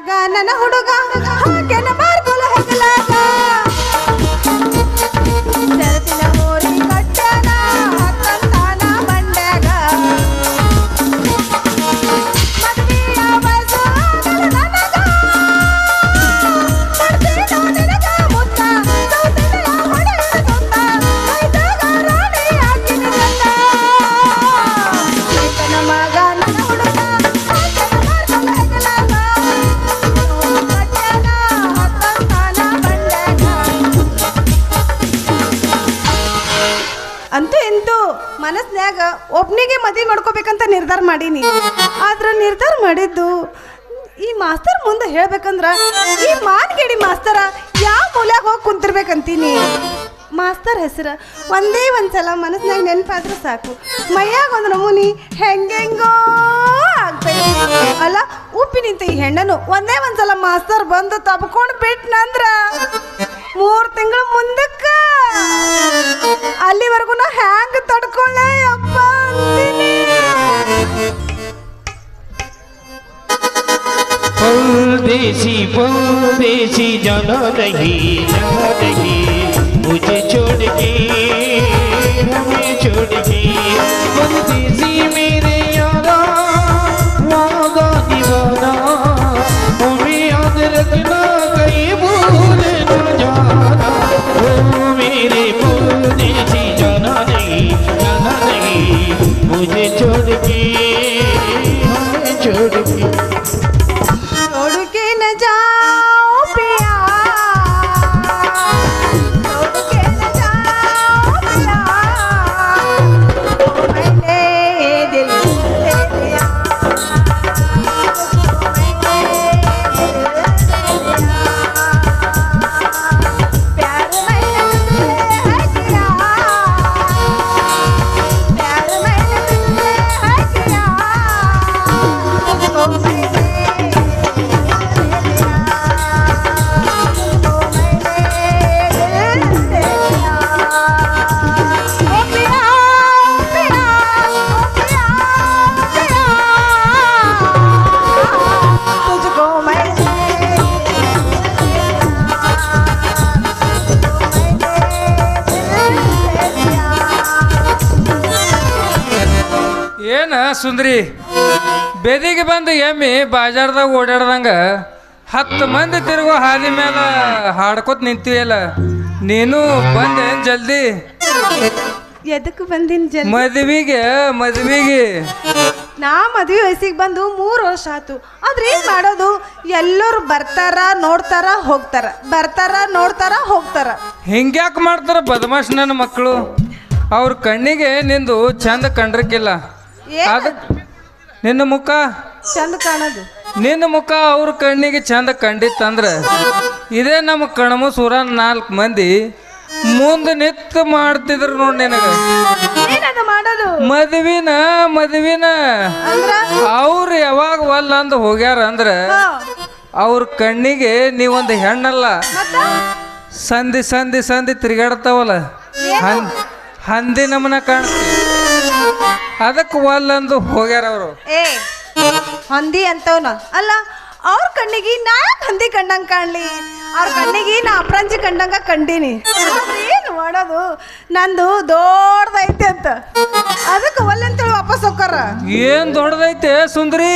ನನ್ನ ಹುಡುಗ ಹಾಗೆನ ಮಾರ್ಕೊಲ ಹೆಗಲಾಗ ಜರತಿನ ಮೋರಿ ಕಟ್ಟ್ಯಾನ ಹತ್ತಂತಾನ ಬಂಡ್ಯಾಗ ಮದ್ವೆಯ ವಯಸ್ಸು ಆಗಲ್ಲ ನನಗ ಕೊಡ್ತೀನೋ ನಿನಗ ಮುತ್ತ ಸೌತೆನೆಯ ಹೊಡೆಯುವ ಸುತ್ತ ಕೈದಾಗ ರಾಣಿ ಹಾಕಿನಿ ಗಂಡ ರೈತನ ಮಗ ನನ್ನ ಹುಡುಗ ಹಾಗೆನ ಮಾರ್ಕೊಲ ಹೆಗಲಾಗ ಕಟ್ಟ್ಯಾನ ಹತ್ತಂತಾನ ಬಂಡ್ಯಾಗ ಅಂತೂ ಇಂತೂ ಮನಸ್ನ್ಯಾಗ ಒಬ್ನಿಗೆ ಮದುವೆ ಮಾಡ್ಕೋಬೇಕಂತ ನಿರ್ಧಾರ ಮಾಡೀನಿ. ಆದ್ರೆ ನಿರ್ಧಾರ ಮಾಡಿದ್ದು ಈ ಮಾಸ್ತರ್ ಮುಂದೆ ಹೇಳ್ಬೇಕಂದ್ರ ಈ ಮಾನ್ಗೇಡಿ ಮಾಸ್ತರ ಯಾವ ಮೂಲ್ಯಾಗ ಹೋಗಿ ಕುಂತಿರ್ಬೇಕಂತೀನಿ. ಮಾಸ್ತರ್ ಹೆಸರು ಒಂದೇ ಒಂದ್ಸಲ ಮನಸ್ನ್ಯಾಗ ನೆನಪಾದ್ರೆ ಸಾಕು, ಮೈಯಾಗ ಒಂದು ನಮೂನಿ ಹೆಂಗೆಂಗೋ ಆಗ್ತೈತಿ. ಅಲ್ಲ ಉಪ್ಪಿನಿಂತ ಈ ಹೆಣ್ಣನು ಒಂದೇ ಒಂದ್ಸಲ ಮಾಸ್ತರ್ ಬಂದು ತಬ್ಕೊಂಡು ಬಿಟ್ನಂದ್ರ 3 ತಿಂಗಳು ಮುಂದಕ್ಕ ಅಲ್ಲಿವರೆಗೂ ನಾ ಹ್ಯಾಂಗ ತಡ್ಕೊಳ್ಳೆ ಅಪ್ಪ ಅಂತೀನಿ. परदेसी जाना नहीं मुझे छोड़ के हमें छोड़ के परदेसी मेरे यारा वादा दीवाना हमें याद रखना कहीं भूल न जाना ओ मेरे परदेसी जाना नहीं मुझे छोड़ के हमें छोड़ के छोड़ के न जाओ पिया, छोड़ के न जाओ पिया, मैंने दिल दे दिया, प्यार मैंने तुझसे है किया, प्यार मैंने तुझसे है किया, तुझको मैंने ಏನ ಸುಂದ್ರಿ ಬೆದಿಗೆ ಬಂದು ಎಮ್ಮಿ ಬಾಜಾರ್ದಾಗ ಓಡಾಡ್ದಂಗ 10 ಮಂದಿ ತಿರುಗೋ ಹಾದಿ ಮೇಲೆ ಹಾಡ್ಕೊತ ನಿಂತೀಯಲ್ಲ, ನೀನು ಬಂದೇನ್ ಜಲ್ದಿ? ಎದಕ್ಕೆ ಬಂದಿನ ಜನ ಮದ್ವಿಗೆ ನಾ ಮದ್ವೆ ವಯಸ್ಸಿಗೆ ಬಂದು 3 ವರ್ಷ ಆತು. ಆದ್ರೆ ಏನ್ ಮಾಡೋದು, ಎಲ್ಲರೂ ಬರ್ತಾರ ನೋಡ್ತಾರ ಹೋಗ್ತಾರ, ಬರ್ತಾರ ನೋಡ್ತಾರ ಹೋಗ್ತಾರ. ಹಿಂಗ್ಯಾಕೆ ಮಾಡ್ತಾರ ಬದಮಾಶ್ ನನ್ನ ಮಕ್ಕಳು? ಅವ್ರ ಕಣ್ಣಿಗೆ ನಿಂದು ಚಂದ ಕಂಡ್ರಕ್ಕಿಲ್ಲ. ಅದಕ್ಕೆ ನಿನ್ನ ಮುಖ ಚಂದ ಕಾಣೋದು, ನಿನ್ನ ಮುಖ ಅವ್ರ ಕಣ್ಣಿಗೆ ಚಂದ ಕಂಡಿತ್ತಂದ್ರ ಇದೇ ನಮ್ಮ ಕಣಮು ಸೂರ 4 ಮಂದಿ ಮುಂದೆ ನಿತ್ತು ಮಾಡ್ತಿದ್ರು ನೋಡಿ ನಿನಗ ಏನದು ಮಾಡೋದು. ಮದ್ವಿನ ಅಂದ್ರ ಅವ್ರು ಯಾವಾಗ ಒಲ್ಲ ಅಂದ ಹೋಗ್ಯಾರ ಅಂದ್ರ ಅವ್ರ ಕಣ್ಣಿಗೆ ನೀವೊಂದು ಹೆಣ್ಣಲ್ಲ, ಸಂಧಿ ತಿರುಗಾಡ್ತಾವಲ್ಲ ಹಂದಿ ನಮ್ಮನ ಕಾಣ್ತಿ, ಅದಕ್ಕೆ ಒಲ್ಲಂದು ಹೋಗ್ಯಾರ ಅವರು. ಏ ಹಂದಿ ಅಂತವನ ಅಲ್ಲ, ಅವ್ರ ಕಣ್ಣಿಗೆ ನಾ ಹಂದಿ ಕಂಡಂಗ ಕಾಣ್ಲಿ, ಅವ್ರ ಕಣ್ಣಿಗೆ ನಾ ಅಪ್ರಂಜಿ ಕಂಡಂಗ ಕಂಡೀನಿ. ಏನು ಮಾಡೋದು, ನಂದು ದೊಡ್ಡದೈತೆ ಅಂತ ಅದಕ್ಕೆ ಒಲ್ಲೆ ಅಂತೇಳಿ ವಾಪಸ್ ಹೋಗ್ತಾರ. ಏನ್ ದೊಡ್ಡದೈತೆ ಸುಂದರಿ?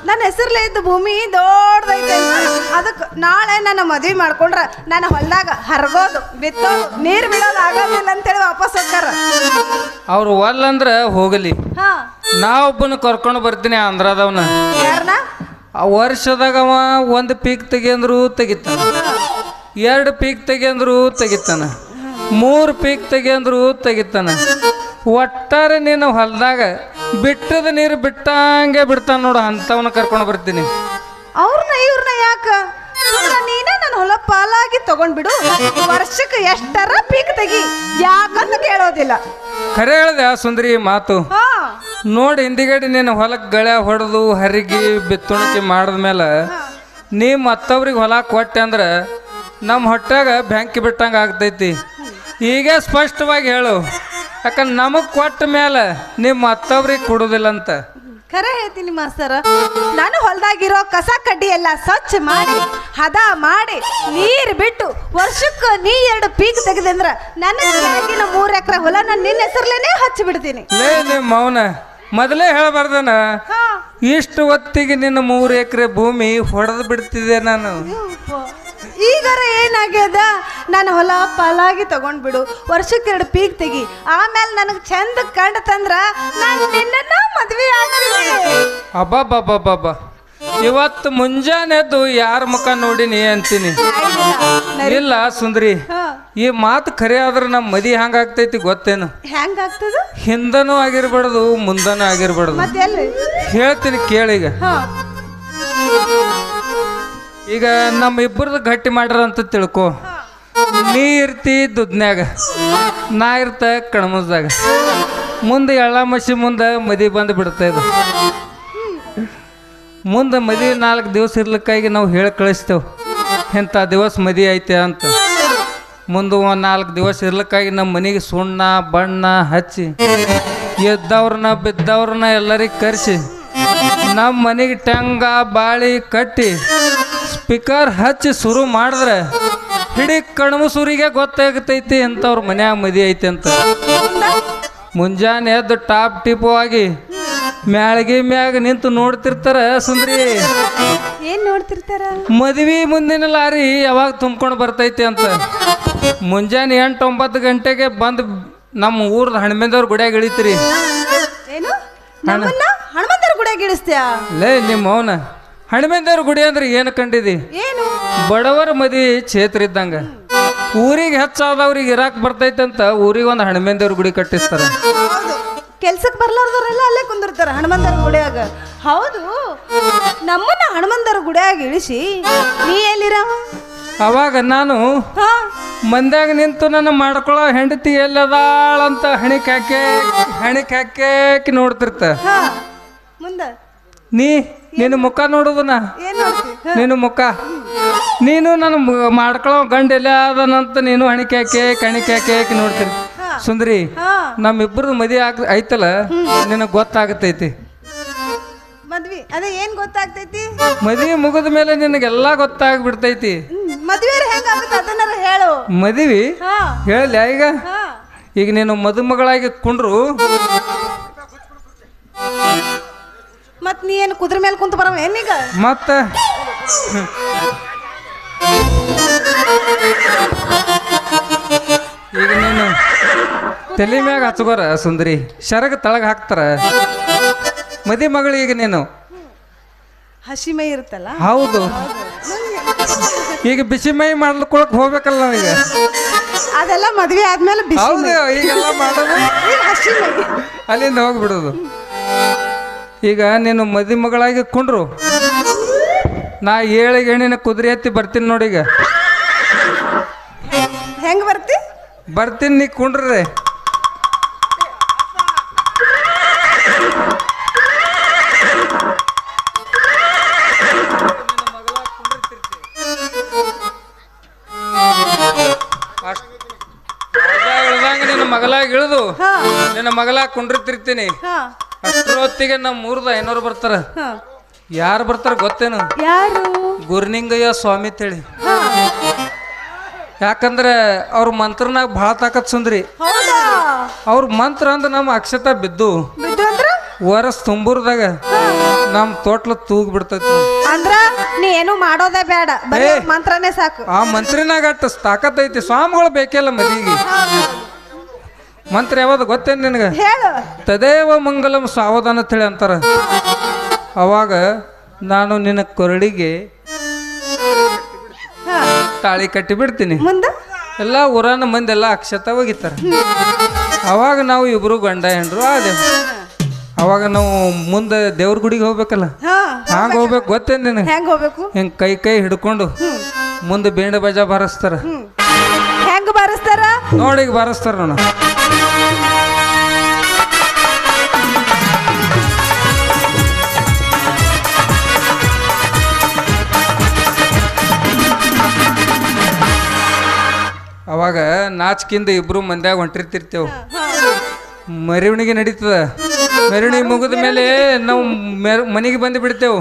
ನನ್ನ ಹೆಸರ್ಲೆ ಇದ್ದ ಭೂಮಿ ದೊಡ್ಡದೈತೆ ಅಂತ ಅದಕ್ಕೆ ನಾಳೆ ನನ್ನ ಮದ್ವೆ ಮಾಡ್ಕೊಂಡ್ರ ನನ್ನ ಹೊಲ್ದಾಗ ಹರಗೋದು ಬಿತ್ತೋದು ನೀರು ಬಿಡೋದು ಆಗೋದಿಲ್ಲ ಅಂತೇಳಿ ವಾಪಸ್ ಹೋಗ್ತಾರ. ಅವ್ರು ಒಲ್ಲಂದ್ರ ಹೋಗಲಿ, ಹಾ ನಾವೊಬ್ಬನ ಕರ್ಕೊಂಡು ಬರ್ತೀನಿ ಆಂಧ್ರದವನ. ಯಾರನ್ನ? ಆ ವರ್ಷದಾಗ ಅವ 1 ಪೀಕ್ ತೆಗಿಯಂದ್ರು ತೆಗಿತಾನ, 2 ಪೀಕ್ ತೆಗಿಯಂದ್ರು ತೆಗಿತಾನ, 3 ಪೀಕ್ ತೆಗಿಯಂದ್ರು ತೆಗಿತಾನ. ಒಟ್ಟಾರೆ ನೀನು ಹೊಲದಾಗ ಬಿಟ್ಟದ ನೀರು ಬಿಟ್ಟಂಗೆ ಬಿಡ್ತಾನ ನೋಡು, ಅಂಥವನ್ನ ಕರ್ಕೊಂಡು ಬರ್ತೀನಿ. ಅವ್ರನ್ನ ಇವ್ರನ್ನ ಯಾಕ? ನೀನೇ ನನ್ನ ಹೊಲ ಪಾಲಾಗಿ ತಗೊಂಡ್ಬಿಡು, ವರ್ಷಕ್ಕೆ ಎಷ್ಟರ ಪೀಕ್ ತೆಗಿ, ಯಾಕಂತ ಕೇಳೋದಿಲ್ಲ. ಖರೆ ಹೇಳ್ದೆ ಆ ಸುಂದರಿ ಮಾತು. ನೋಡಿ ಹಿಂದಿಗಡೆ ನೀನು ಹೊಲಕ್ಕೆ ಗಳೆ ಹೊಡೆದು ಹರಿಗಿ ಬಿತ್ತುಣಿಕೆ ಮಾಡಿದ್ಮೇಲೆ ನೀ ಮತ್ತವ್ರಿಗೆ ಹೊಲ ಕೊಟ್ಟೆ ಅಂದ್ರೆ ನಮ್ಮ ಹೊಟ್ಟಾಗ ಬ್ಯಾಂಕಿ ಬಿಟ್ಟಂಗೆ ಆಗ್ತೈತಿ. ಈಗ ಸ್ಪಷ್ಟವಾಗಿ ಹೇಳು, ಯಾಕಂದ್ರೆ ನಮಗೆ ಕೊಟ್ಟ ಮೇಲೆ ನೀವು ಮತ್ತವ್ರಿಗೆ ಕೊಡೋದಿಲ್ಲ ಅಂತ. ಖರೆ ಹೇಳ್ತೀನಿ ಮಾಸ್ತರ. ನಾನು ಹೊಲದಾಗಿರೋ ಕಸ ಕಡ್ಡಿ ಎಲ್ಲ ಸ್ವಚ್ಛ ಮಾಡಿ ಹದ ಮಾಡಿ ನೀರು ಬಿಟ್ಟು ವರ್ಷಕ್ಕೆ ನೀ 2 ಪೀಕ್ ತೆಗೆದಂದ್ರ ನನ್ನ ಕೆಳಗಿನ 3 ಎಕರೆ ಹೊಲ ನಾನು ನಿನ್ನ ಹೆಸರ್ಲೇನೆ ಹಚ್ಚಿ ಬಿಡ್ತೀನಿ. ಲೇ ನಿಮ್ಮ ಮೌನ ಮೊದಲೇ ಹೇಳಬಾರ್ದನ. ಇಷ್ಟು ಹೊತ್ತಿಗೆ ನಿನ್ನ 3 ಎಕರೆ ಭೂಮಿ ಹೊಡೆದು ಬಿಡ್ತಿದ್ದೆ ನಾನು. ಈಗಾರ ಏನಾಗ್ಯದ, ನಾನು ಹೊಲ ಪಾಲಾಗಿ ತಗೊಂಡ್ಬಿಡು, ವರ್ಷಕ್ಕೆ 2 ಪೀಕ್ ತೆಗಿ, ಆಮೇಲೆ ನನಗೆ ಚಂದ ಕಂಡ ತಂದ್ರ ನಾನು ನಿನ್ನ ಮದ್ವೆ ಆಗ್ತೀನಿ. ಅಬ್ಬಬ್ಬಬ್ಬಬ್ಬ, ಇವತ್ತು ಮುಂಜಾನೆ ಎದ್ದು ಯಾರ ಮುಖ ನೋಡಿನಿ ಅಂತೀನಿ. ಇಲ್ಲ ಸುಂದ್ರಿ, ಈ ಮಾತು ಖರೆ ಆದ್ರೆ ನಮ್ಮ ಮದಿ ಹಂಗಾಗ್ತೈತಿ ಗೊತ್ತೇನು? ಹೆಂಗಾಗ್ತದ? ಹಿಂದನೂ ಆಗಿರ್ಬಾರ್ದು ಮುಂದನೂ ಆಗಿರ್ಬಾರ್ದು. ಹೇಳ್ತೀನಿ ಕೇಳೀಗ. ಈಗ ನಮ್ಮ ಇಬ್ಬರದು ಗಟ್ಟಿ ಮಾಡ್ರ ಅಂತ ತಿಳ್ಕೊ. ನೀ ಇರ್ತಿ ದುದ್ನ್ಯಾಗ, ನಾ ಇರ್ತ ಕಣ್ಮುಸ್ದಾಗ. ಮುಂದೆ ಎಳ್ಳ ಮಸಿ ಮುಂದೆ ಮದಿ ಬಂದು ಬಿಡ್ತಾ ಇದು. ಮುಂದೆ ಮದಿ 4 ದಿವಸ ಇರ್ಲಿಕ್ಕಾಗಿ ನಾವು ಹೇಳಿ ಕಳಿಸ್ತೇವೆ ಇಂಥ ದಿವಸ ಮದಿ ಐತೆ ಅಂತ. ಮುಂದೆ 4 ದಿವಸ ಇರ್ಲಿಕ್ಕಾಗಿ ನಮ್ಮ ಮನೆಗೆ ಸುಣ್ಣ ಬಣ್ಣ ಹಚ್ಚಿ ಎದ್ದವ್ರನ್ನ ಬಿದ್ದವ್ರನ್ನ ಎಲ್ಲರಿಗೆ ಕರೆಸಿ ನಮ್ಮ ಮನೆಗೆ ಟಂಗ ಬಾಳಿ ಕಟ್ಟಿ ಸ್ಪೀಕರ್ ಹಚ್ಚಿ ಶುರು ಮಾಡಿದ್ರೆ ಹಿಡಿ ಕಣ್ಮುಸೂರಿಗೆ ಗೊತ್ತಾಗತೈತಿ ಎಂಥವ್ರ ಮನ್ಯಾಗ ಮದಿ ಐತೆ ಅಂತ. ಮುಂಜಾನೆ ಎದ್ದು ಟಾಪ್ ಟಿಪು ಆಗಿ ಮ್ಯಾಳ್ಗಿ ಮ್ಯಾಗ ನಿಂತು ನೋಡ್ತಿರ್ತಾರ ಸುಂದ್ರಿ. ಏನ್ ನೋಡ್ತಿರ್ತಾರ? ಮದ್ವಿ ಮುಂದಿನ ಲಾರಿ ಯಾವಾಗ ತುಂಬ್ಕೊಂಡು ಬರ್ತೈತಿ ಅಂತ. ಮುಂಜಾನೆ 8-9 ಗಂಟೆಗೆ ಬಂದು ನಮ್ಮ ಊರ್ದ ಹಣ್ಮೆದವ್ರ ಗುಡಿಯಾಗ ಇಳಿತೀರಿ. ಏನು ಹನುಮಂತರ ಗುಡಿಯಾಗ ಇಳಿಸ್ತೀಯಾ? ಲೇ ನಿಮ್ಮ ಅವನ ಹಣ್ಮೆದವ್ರ ಗುಡಿ ಅಂದ್ರೆ ಏನು ಕಂಡಿದಿ? ಏನು? ಬಡವರ ಮದಿ ಕ್ಷೇತ್ರ ಇದ್ದಂಗ. ಊರಿಗೆ ಹೆಚ್ಚಾದವ್ರಿಗೆ ಇರಾಕ್ ಬರ್ತೈತೆ ಅಂತ ಊರಿಗೆ ಒಂದು ಹಣ್ಮೆದವ್ರ ಗುಡಿ ಕಟ್ಟಿಸ್ತಾರ. ಕೆಲ್ಸಕ್ಕೆ ಬರ್ಲಾರ್ದವ್ರೆಲ್ಲ ಅಲ್ಲೇ ಕುಂದಿರ್ತಾರ ಹನುಮಂತರ ಗುಡಿಯಾಗ. ಹೌದು, ನಮ್ಮನ್ನ ಹನುಮಂತರ ಗುಡಿಯಾಗ ಇಳಿಸಿ ನೀ ಎಲ್ಲಿರ? ಅವಾಗ ನಾನು ಮಂದ್ಯಾಗ ನಿಂತು ನನ್ನ ಮಾಡ್ಕೊಳ್ಳೋ ಹೆಂಡತಿ ಎಲ್ಲದಾಳಂತ ಹಣಿಕ್ ಹಾಕಿ ನೋಡ್ತಿರ್ತ. ಮುಂದ ನಿನ್ನ ಮುಖ ನೋಡುದನ, ನಿನ್ನ ಮುಖ ನೀನು ನನ್ನ ಮಾಡ್ಕೊಳ್ಳೋ ಗಂಡ ಎಲ್ಲ ಅದನಂತ ನೀನು ಹಣಿಕೆ ಹಾಕಿ ನೋಡ್ತೀರಿ. ಸುಂದ್ರಿ, ನಮ್ಮಿಬ್ಬರದು ಮದಿ ಐತಲ್ಲ ನಿನಗೆ ಗೊತ್ತಾಗತೈತಿ. ಮದ್ವಿ ಅದೇ ಏನ್ ಗೊತ್ತಾಗ್ತೈತಿ? ಮದ್ವಿ ಮುಗಿದ ಮೇಲೆ ನಿನಗೆಲ್ಲ ಗೊತ್ತಾಗ್ಬಿಡ್ತೈತಿ. ಮದ್ವೆ ಹೆಂಗಾಗುತ್ತೆ ಅದನ್ನ ಹೇಳು. ಮದ್ವಿ ಹೇಳ ಈಗ ನೀನು ಮದುಮಗಳಾಗಿ ಕುಂಡ್ರು ಮತ್ ನೀ ಏನು ಕುದುರೆ ಮೇಲೆ ಕುಂತ ಬರವ ಏನೀಗ? ಮತ್ತ ಈಗ ನೀನು ತಲೆ ಮ್ಯಾಗ ಹಚ್ಕೋರ ಸುಂದರಿ, ಶರಗ ತಳಗ ಹಾಕ್ತಾರ. ಮದಿ ಮಗಳಿಗೆ ನೀನು ಹಸಿ ಮೈ ಇರುತ್ತಲ್ಲ. ಹೌದು, ಈಗ ಬಿಸಿ ಮೈ ಮಾಡ್ಕೊಳಕ್ ಹೋಗ್ಬೇಕಲ್ಲ ನಾವೀಗ. ಅದೆಲ್ಲ ಮದ್ವೆ ಆದ್ಮೇಲೆ ಬಿಸಿ. ಹೌದು, ಈಗೆಲ್ಲ ಮಾಡೋದು ಹಸಿ ಮೈ, ಅಲ್ಲಿಂದ ಹೋಗ್ಬಿಡೋದು. ಈಗ ನೀನು ಮದಿ ಮಗಳಾಗಿ ಕುಂಡ್ರು, ನಾ 7 ಗಣಿನ ಕುದುರೆ ಎತ್ತಿ ಬರ್ತೀನಿ ನೋಡೀಗ. ಹೆಂಗ್ ಬರ್ತಿ? ಬರ್ತೀನಿ, ನೀ ಕುಂಡ್ರೆ. ನಿನ್ನ ಮಗಳಾಗಿ ಇಳಿದು ನಿನ್ನ ಮಗಳಾಗಿ ಕುಂಡಿರ್ತಿರ್ತೀನಿ. ಅಷ್ಟರೊತ್ತಿಗೆ ನಮ್ಮ ಊರ್ದ ಏನೋರು ಬರ್ತಾರ. ಯಾರು ಬರ್ತಾರ ಗೊತ್ತೇನು? ಯಾರು? ಗುರ್ನಿಂಗಯ್ಯ ಸ್ವಾಮಿ ಅಂತೇಳಿ. ಯಾಕಂದ್ರೆ ಅವ್ರ ಮಂತ್ರನಾಗ ಭಾಳ ತಾಕತ್ ಸುಂದ್ರಿ. ಅವ್ರ ಮಂತ್ರ ಅಂದ್ರೆ ನಮ್ಮ ಅಕ್ಷತ ಬಿದ್ದು ವರಸ್ ತುಂಬುರ್ದಾಗ ನಮ್ ತೋಟ್ಲ ತೂಗ್ ಬಿಡ್ತೈತಿ. ಅಂದ್ರ ನೀ ಏನು ಮಾಡೋದೇ ಬೇಡ, ಬರೀ ಮಂತ್ರನೇ ಸಾಕು. ಆ ಮಂತ್ರಿನಾಗ ಅಟ್ಟ ತಾಕತ್ ಐತಿ. ಸ್ವಾಮಿಗಳು ಬೇಕಲ್ಲ ಮದಿಗೆ. ಮಂತ್ರ ಯಾವ್ದು ಗೊತ್ತೇನು ನಿನಗ? ತದೇವ ಮಂಗಲಂ ಸಾವಧಾನ ಅಂತೇಳಿ ಅಂತಾರ. ಅವಾಗ ನಾನು ನಿನ್ನ ಕೊರಳಿಗೆ ತಾಳಿ ಕಟ್ಟಿ ಬಿಡ್ತೀನಿ. ಎಲ್ಲ ಊರನ ಮಂದೆಲ್ಲ ಅಕ್ಷತ ಒಗಿತಾರ. ಅವಾಗ ನಾವು ಇಬ್ರು ಗಂಡ ಹೆಂಡ್ರು ಆದೇವ್. ಅವಾಗ ನಾವು ಮುಂದೆ ದೇವ್ರ ಗುಡಿಗೆ ಹೋಗ್ಬೇಕಲ್ಲ, ಹಂಗ ಹೋಗ್ಬೇಕು. ಗೊತ್ತೇನು ನಿನಗೆ? ಹೆಂಗ್ ಹೋಗ್ಬೇಕು? ಹಿಂಗ್ ಕೈ ಹಿಡ್ಕೊಂಡು ಮುಂದೆ ಬೇಂಡ ಬಜಾ ಬಾರಿಸ್ತಾರ. ಹೆಂಗ್ ಬಾರಿಸ್ತಾರ ನೋಡಿ, ಬಾರಿಸ್ತಾರ ನೋಡ. ಅವಾಗ ನಾಚಿಕಿಂದ ಇಬ್ರು ಮಂದ್ಯಾಗ ಹೊಂಟಿರ್ತಿರ್ತೇವ್. ಮೆರವಣಿಗೆ ನಡೀತದ. ಮೆರವಣಿಗೆ ಮುಗಿದ ಮೇಲೆ ನಾವು ಮನೆಗೆ ಬಂದು ಬಿಡ್ತೇವೆ.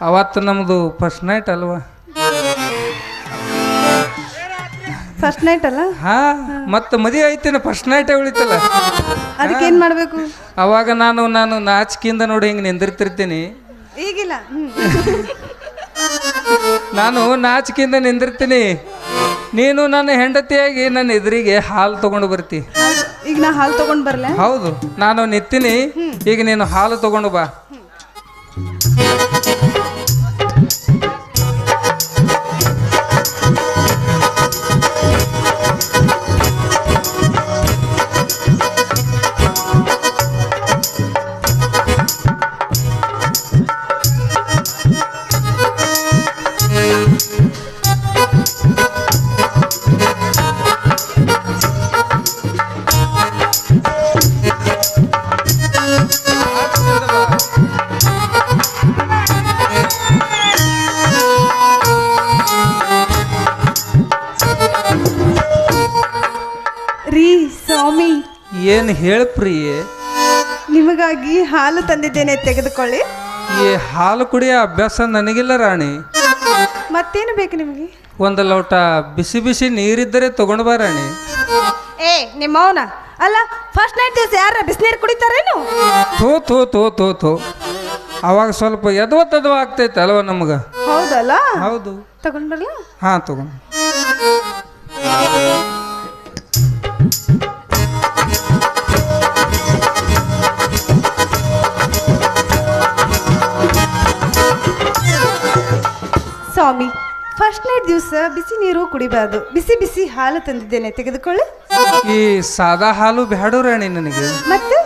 ಅವತ್ತು ನಮ್ಮದು ಫಸ್ಟ್ ನೈಟ್ ಅಲ್ವಾ? ಫಸ್ಟ್ ನೈಟ್ ಅಲ್ಲ? ಹಾ, ಮತ್ತೆ ಮದುವೆ ಐತೇನ ಫಸ್ಟ್ ನೈಟೇ ಉಳಿತಲ್ಲ. ಅದಕ್ಕೇನು ಮಾಡಬೇಕು? ಅವಾಗ ನಾನು ನಾಚಿಕೆಯಿಂದ ನೋಡಿ ಹಿಂಗೆ ನಿಂದಿರ್ತಿರ್ತೀನಿ. ಈಗಿಲ್ಲ. ನಾನು ನಾಚಿಕೆಯಿಂದ ನಿಂದಿರ್ತೀನಿ. ನೀನು ನನ್ನ ಹೆಂಡತಿಯಾಗಿ ನನ್ನ ಎದುರಿಗೆ ಹಾಲು ತಗೊಂಡು ಬರ್ತಿ. ಈಗ ನಾ ಹಾಲು ತಗೊಂಡು ಬರಲ್ಲ? ಹೌದು, ನಾನು ನಿಂತೀನಿ. ಈಗ ನೀನು ಹಾಲು ತಗೊಂಡು ಬಾ. ರೀ ಸ್ವಾಮಿ, ಏನು ಹೇಳು ಪ್ರಿಯೆ? ನಿಮಗಾಗಿ ಹಾಲು ತಂದಿದ್ದೇನೆ, ತೆಗೆದುಕೊಳ್ಳಿ. ಈ ಹಾಲು ಕುಡಿಯೋ ಅಭ್ಯಾಸ ನನಗಿಲ್ಲ ರಾಣಿ. ಮತ್ತೇನು ಬೇಕು ನಿಮಗೆ? ಒಂದು ಲೋಟ ಬಿಸಿ ಬಿಸಿ ನೀರಿದ್ದರೆ ತಗೊಂಡು ಬಾ ರಾಣಿ. ಏ ನಿಮ್ಮ ಅವನ ಅಲ್ಲ, ಫಸ್ಟ್ ನೈಟ್ ದಿವಸ ಯಾರ ಬಿಸಿನೀರು ಕುಡಿತಾರೇನು? ಥೋ ಥೋ ಥೋ ಥೋ ಥೋ. ಅವಾಗ ಸ್ವಲ್ಪ ಎದವ ಆಗ್ತೈತೆ ಅಲ್ವ ನಮ್ಗೆ? ಹೌದಲ್ಲ? ಹೌದು. ತಗೊಂಡ್ ಬರಲ್ಲ? ಹಾಂ, ತಗೊಂಡು. ಸ್ವಾಮಿ, ಫಸ್ಟ್ ನೈಟ್ ದಿವಸ ಬಿಸಿ ನೀರು ಕುಡಿಬಾರ್ದು. ಬಿಸಿ ಬಿಸಿ ಹಾಲು ತಂದಿದ್ದೇನೆ, ತೆಗೆದುಕೊಳ್ಳಿ. ಈ ಸಾದಾ ಹಾಲು ಬ್ಯಾಡು ರಾಣಿ ನನಗೆ. ಮತ್ತೆ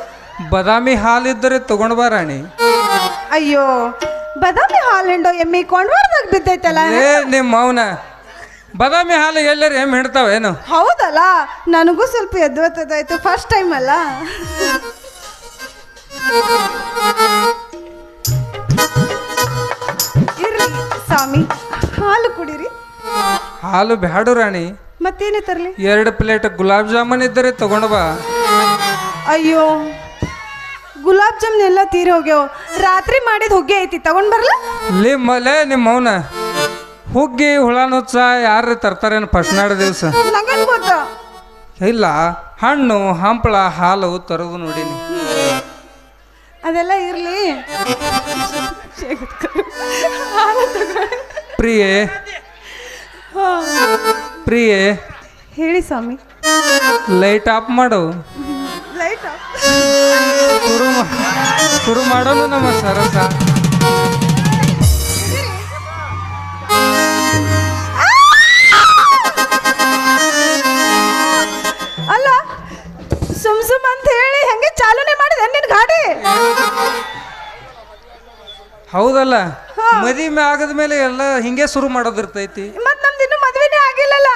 ಬಾದಾಮಿ ಹಾಲು ಇದ್ದರೆ ತಗೊಂಡು ಬಾ ರಾಣಿ. ಅಯ್ಯೋ, ಬಾದಾಮಿ ಹಾಲು ಹಿಂಡೋ ಎಮ್ಮೆ ಕೊಂಡ್ವಾರದಾಗ ಬಿದ್ದೈತಲ್ಲ. ಏ ನಿಮ್ಮ ಮೌನ, ಬಾದಾಮಿ ಹಾಲು ಎಲ್ಲರೂ ಎಮ್ಮೆ ಹಿಡ್ತಾವೇನು? ಹೌದಲ್ಲ, ನನಗೂ ಸ್ವಲ್ಪ ಎದ್ವತ್ತದಾಯ್ತು, ಫಸ್ಟ್ ಟೈಮ್ ಅಲ್ಲ. ಇರ್ಲಿ ಸ್ವಾಮಿ, ಹಾಲು ಕುಡೀರಿ. ಹಾಲು ಬ್ಯಾಡು ರಾಣಿ. ಮತ್ತೇನೇ ತರಲಿ? 2 ಪ್ಲೇಟ್ ಗುಲಾಬ್ ಜಾಮೂನ್ ಇದ್ದರೆ ತಗೊಂಡು ಬಾ. ಅಯ್ಯೋ, ಗುಲಾಬ್ ಜಾಮೂನ್ ಎಲ್ಲ ತೀರಿ ಹೋಗ್ಯಾವ. ರಾತ್ರಿ ಮಾಡಿದ ಹುಗ್ಗೆ ಐತಿ, ತಗೊಂಡ್ ಬರಲ್ಲ? ನಿಮ್ಮ ಮೌನ, ಹುಗ್ಗಿ ಹುಳನುಚ್ಚ ಯಾರು ತರ್ತಾರೇನು ಫಸ್ಟ್ ನಾಡ್ ದಿವಸ? ನಂಗೇನು ಗೊತ್ತಾ? ಇಲ್ಲ, ಹಣ್ಣು ಹಂಪಳ ಹಾಲು ತರೋದು ನೋಡೀನಿ. ಅದೆಲ್ಲ ಇರ್ಲಿ. ಪ್ರಿಯೆ, ಪ್ರಿಯೆ, ಹೇಳಿ ಸ್ವಾಮಿ. ಲೈಟ್ ಆಫ್ ಮಾಡು. ಲೈಟ್ ಶುರು ಮಾಡೋಣ ನಮ್ಮ ಸರಸ. ಅಲ್ಲ, ಸುಮ್ ಅಂತ ಹೇಳಿ ಹೆಂಗೆ ಚಾಲೂನೆ ಮಾಡಿದೆ ನಿನ್ ಗಾಡಿ? ಹೌದಲ್ಲ, ಮದುವೆ ಆಗದ ಮೇಲೆ ಎಲ್ಲ ಹಿಂಗೆ ಶುರು ಮಾಡೋದಿರ್ತೈತಿ. ಮತ್ ನಮ್ದು ಇನ್ನೂ ಮದ್ವೆನೇ ಆಗಿಲ್ಲಲ್ಲ.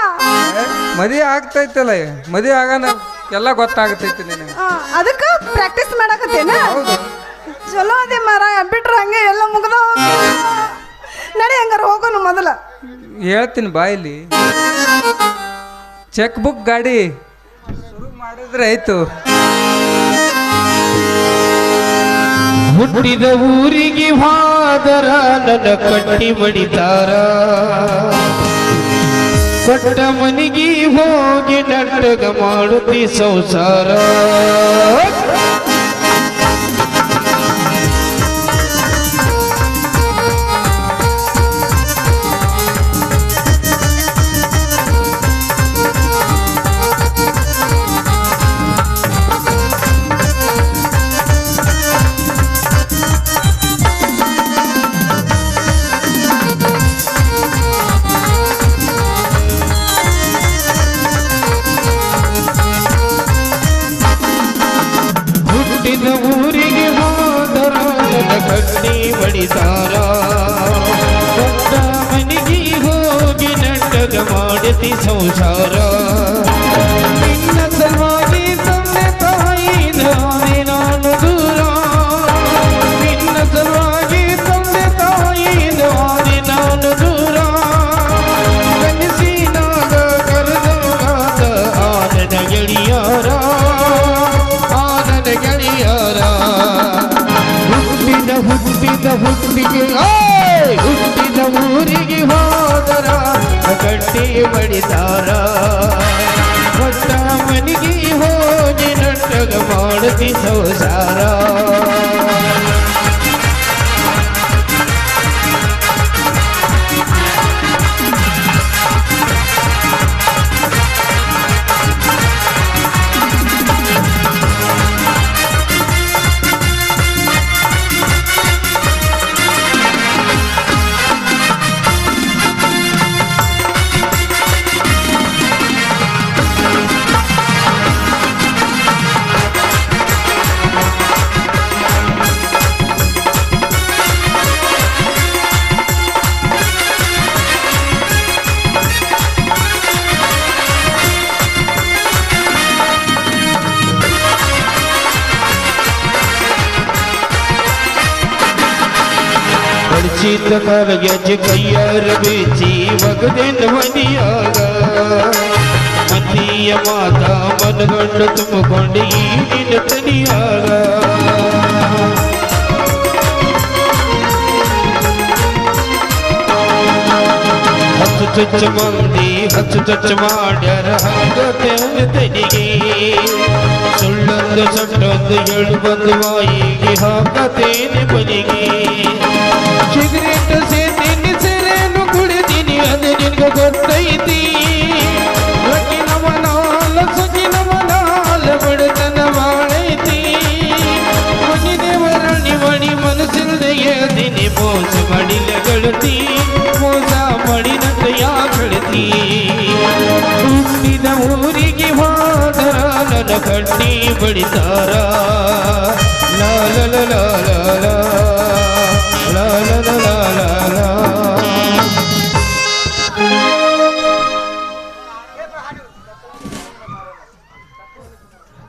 ಮದುವೆ ಆಗ್ತೈತಲ್ಲ, ಮದುವೆ ಆಗಾನ ಎಲ್ಲ ಗೊತ್ತಾಗತೈತಿ ನಿನಗೆ. ಅದಕ್ಕೆ ಪ್ರಾಕ್ಟೀಸ್ ಮಾಡಕತ್ತೇನ? ಚಲೋ ಅದೇ ಮರ, ಬಿಟ್ರೆ ಹಂಗೆ ಎಲ್ಲ ಮುಗ್ದ ನಡಿ, ಹಂಗಾರ ಹೋಗೋನು ಮೊದಲ. ಹೇಳ್ತೀನಿ ಬಾಯಿಲಿ. ಚೆಕ್ ಬುಕ್ ಗಾಡಿ ಶುರು ಮಾಡಿದ್ರೆ ಆಯ್ತು. ಹುಟ್ಟಿದ ಊರಿಗೆ ಹೋದರ ನನ್ನ ಕಟ್ಟಿ ಮಡಿತಾರ, ಕೊಟ್ಟ ಮನಿಗೆ ಹೋಗಿ ನಟಗ ಮಾಡುತ್ತಿ ಸಂಸಾರ. ಊರಿಗೆ ಹೋದರ ಕಟ್ಟಿ ಬಡಿತಾರ, ಕೊಟ್ಟ ಮನಿಗೆ ಹೋಗಿ ನಟಗ ಮಾಡುತ್ತಿ ಸಂಸಾರ. ನಿನ್ನ ಸಲುವಾಗಿ ತಂದೆ ತಾಯಿ ನಾನು ದೂರ, ನಿನ್ನ ಸಲುವಾಗಿ ತಂದೆ ತಾಯಿ ನಾನು ದೂರ. ಕನಸಿನಾಗ ಕರೆದಾಗ ಆನನ ಗೆಳೆಯಾರ, ಊರಿಗೆ ಹೋದರ ಕಟ್ಟಿ ಬಡಿತಾರ ಹೊತ್ತ ಮನಿಗೆ ಹೋಗಿ ನಟ್ಟಗ ಮಾಡತಿ ಸಂಸಾರ ಬಡಿಸಿದ ಕರಗೆಜ್ಜೆ ಕೈಯಾರ ಬೇಚಿ ಒಗದೆಂದ ಮನಿಯಾಗ ಮಂದಿಯ ಮಾತ ಮನಗಂಡು ತುಂಬಿಕೊಂಡು ಈಗಿನ ತನಿಯಾಗ ಹಚ್ಚು ಚಚ್ಚ ಮಂದಿ ಹಚ್ಚು ಚಚ್ಚ ಮಾಡ್ಯಾರ ಹಂಗ ತೆನಿಗೆ ಸುಳ್ಳೊಂದು ಸಟ್ಟೊಂದು ಎಳು ಬಂದು ಬಾಯಿಗೆ ಹಾಕತೇನೆ ಬಲಿಗೆ ಸಿಗರೇಟ್ ಸೇತೀನಿ ಸೆರೆನು ಕುಡಿತೀನಿ ಅದು ನಿನ್ಗೆ ಗೊತ್ತೈತಿ ಲಕ್ಕಿನವನಾಲ ಸಗಿನವನಾಲ ಬಡತನ ಮಾಡೈತಿ ಮನಿದೇವರಣಿ ಮಣಿ ಮನಸ್ಸಿಲ್ದೆ ಹೇಳ್ತೀನಿ ಮೋಸ ಮಾಡಿಲ್ಲ ಗೆಳತಿ ಮೋಸ ಮಾಡಿನಂತ ಯಾಕಳತಿ ಹುಟ್ಟಿದ ಊರಿಗೆ ಹೋದರ ನನ್ನ ಕಟ್ಟಿ ಬಡಿತಾರ ಲಾಲ ಲಾಲ ಲಾಲ ಲಾಲ ಲಾಲ ಲಾಲ